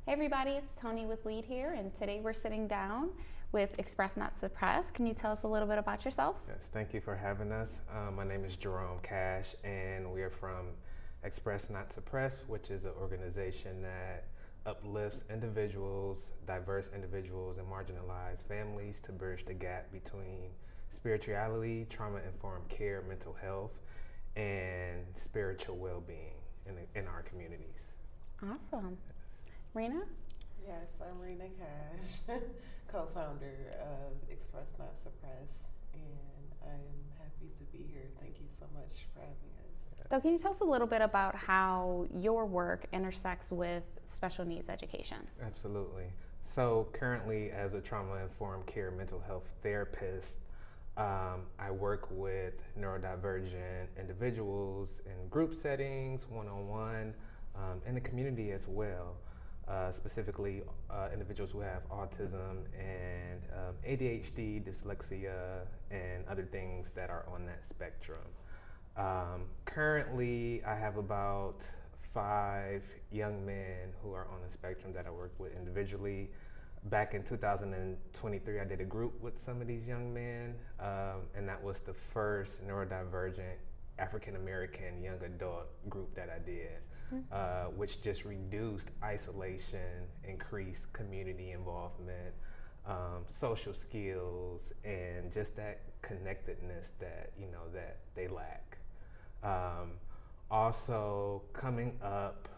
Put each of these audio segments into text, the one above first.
Hey everybody, it's Tony with L.E.A.D here, and today we're sitting down with Express Not Suppress. Can you tell us a little bit about yourselves? Yes, thank you for having us. My name is Jerome Cash, and we are from Express Not Suppress, which is an organization that uplifts individuals, diverse individuals, and marginalized families to bridge the gap between spirituality, trauma-informed care, mental health, and spiritual well-being in our communities. Awesome. Rena? Yes, I'm Rena Cash, co-founder of Express Not Suppress, and I am happy to be here. Thank you so much for having us. So can you tell us a little bit about how your work intersects with special needs education? Absolutely. So currently, as a trauma-informed care mental health therapist, I work with neurodivergent individuals in group settings, one-on-one, in the community as well. Specifically individuals who have autism and ADHD, dyslexia, and other things that are on that spectrum. Currently, I have about 5 young men who are on the spectrum that I work with individually. Back in 2023, I did a group with some of these young men, and that was the first neurodivergent African American young adult group that I did. Which just reduced isolation, increased community involvement, social skills, and just that connectedness that that they lack. Also, coming up,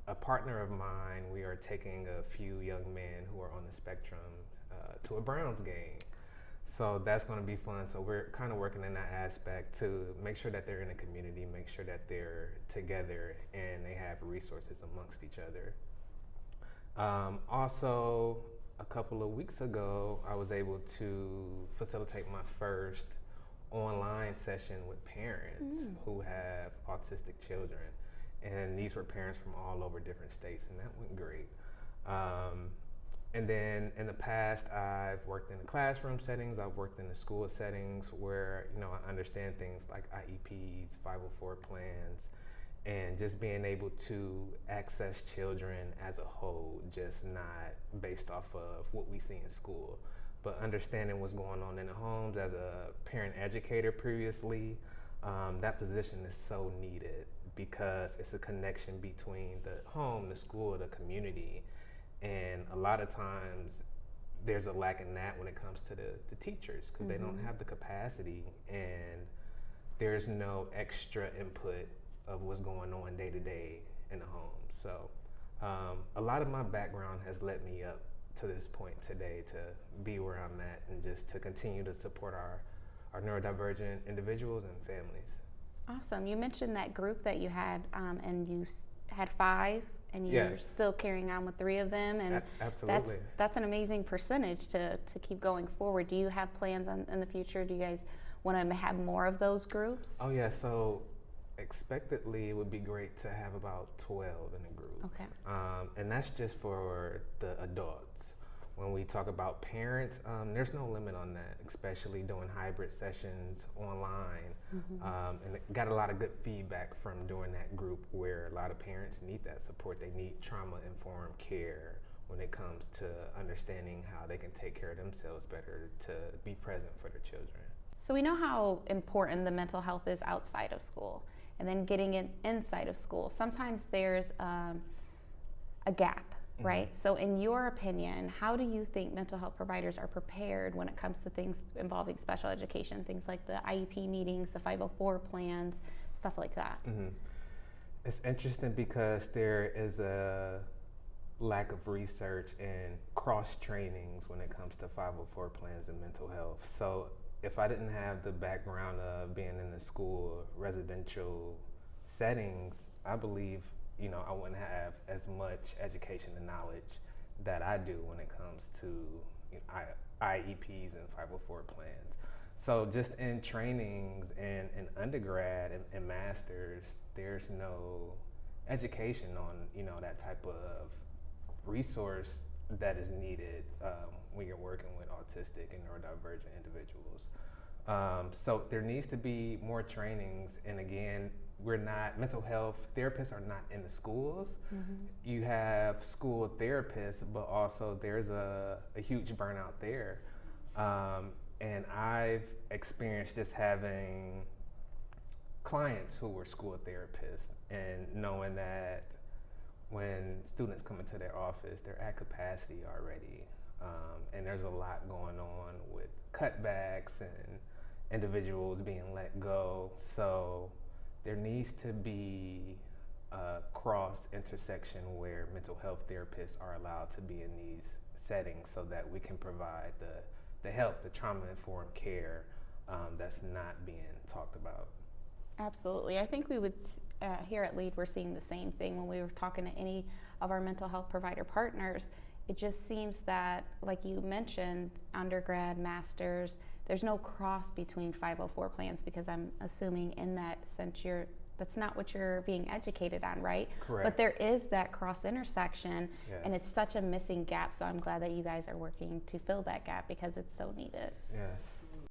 a partner of mine, we are taking a few young men who are on the spectrum to a Browns game. So that's going to be fun. So we're kind of working in that aspect to make sure that they're in a community, make sure that they're together and they have resources amongst each other. Also, a couple of weeks ago, I was able to facilitate my first online session with parents who have autistic children. And these were parents from all over different states, and that went great. And then in the past, I've worked in the classroom settings, I've worked in the school settings where, I understand things like IEPs, 504 plans, and just being able to access children as a whole, just not based off of what we see in school, but understanding what's going on in the homes. As a parent educator previously, that position is so needed because it's a connection between the home, the school, the community. And a lot of times there's a lack in that when it comes to the teachers because they don't have the capacity and there's no extra input of what's going on day to day in the home. So a lot of my background has led me up to this point today to be where I'm at and just to continue to support our neurodivergent individuals and families. Awesome. You mentioned that group that you had and you had 5. And you're Yes. still carrying on with 3 of them, and Absolutely. that's an amazing percentage to keep going forward. Do you have plans in the future? Do you guys want to have more of those groups? Oh yeah, so expectedly it would be great to have about 12 in a group. Okay. And that's just for the adults. When we talk about parents, there's no limit on that, especially doing hybrid sessions online. And got a lot of good feedback from doing that group where a lot of parents need that support. They need trauma-informed care when it comes to understanding how they can take care of themselves better to be present for their children. So we know how important the mental health is outside of school, and then getting it inside of school. Sometimes there's a gap. Right. So in your opinion, how do you think mental health providers are prepared when it comes to things involving special education, things like the IEP meetings, the 504 plans, stuff like that? It's interesting because there is a lack of research and cross trainings when it comes to 504 plans and mental health. So if I didn't have the background of being in the school residential settings, I believe I wouldn't have as much education and knowledge that I do when it comes to IEPs and 504 plans. So just in trainings and in undergrad and masters, there's no education on that type of resource that is needed when you're working with autistic and neurodivergent individuals. So there needs to be more trainings, and again, mental health therapists are not in the schools. You have school therapists, but also there's a huge burnout there. And I've experienced just having clients who were school therapists and knowing that when students come into their office, they're at capacity already. And there's a lot going on with cutbacks and individuals being let go. So there needs to be a cross intersection where mental health therapists are allowed to be in these settings so that we can provide the help, the trauma-informed care that's not being talked about. Absolutely. I think we would, here at LEAD, we're seeing the same thing when we were talking to any of our mental health provider partners. It just seems that, like you mentioned, undergrad, masters, there's no cross between 504 plans, because I'm assuming in that sense that's not what you're being educated on, right? Correct. But there is that cross intersection, Yes. and it's such a missing gap. So I'm glad that you guys are working to fill that gap because it's so needed. Yes.